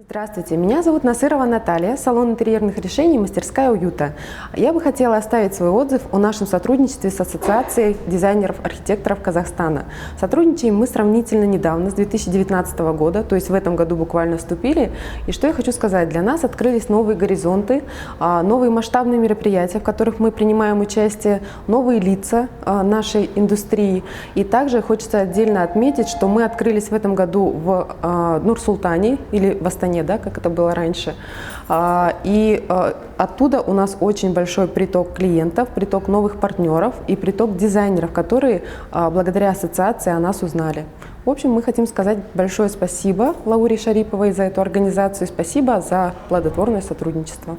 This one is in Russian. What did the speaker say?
Здравствуйте, меня зовут Насырова Наталья, салон интерьерных решений «Мастерская уюта». Я бы хотела оставить свой отзыв о нашем сотрудничестве с Ассоциацией дизайнеров-архитекторов Казахстана. Сотрудничаем мы сравнительно недавно, с 2019 года, то есть в этом году буквально вступили. И что я хочу сказать, для нас открылись новые горизонты, новые масштабные мероприятия, в которых мы принимаем участие, новые лица нашей индустрии. И также хочется отдельно отметить, что мы открылись в этом году в Нур-Султане или в Астане, да, как это было раньше. И оттуда у нас очень большой приток клиентов, приток новых партнеров и приток дизайнеров, которые благодаря ассоциации о нас узнали. В общем, мы хотим сказать большое спасибо Лауре Шариповой за эту организацию, спасибо за плодотворное сотрудничество.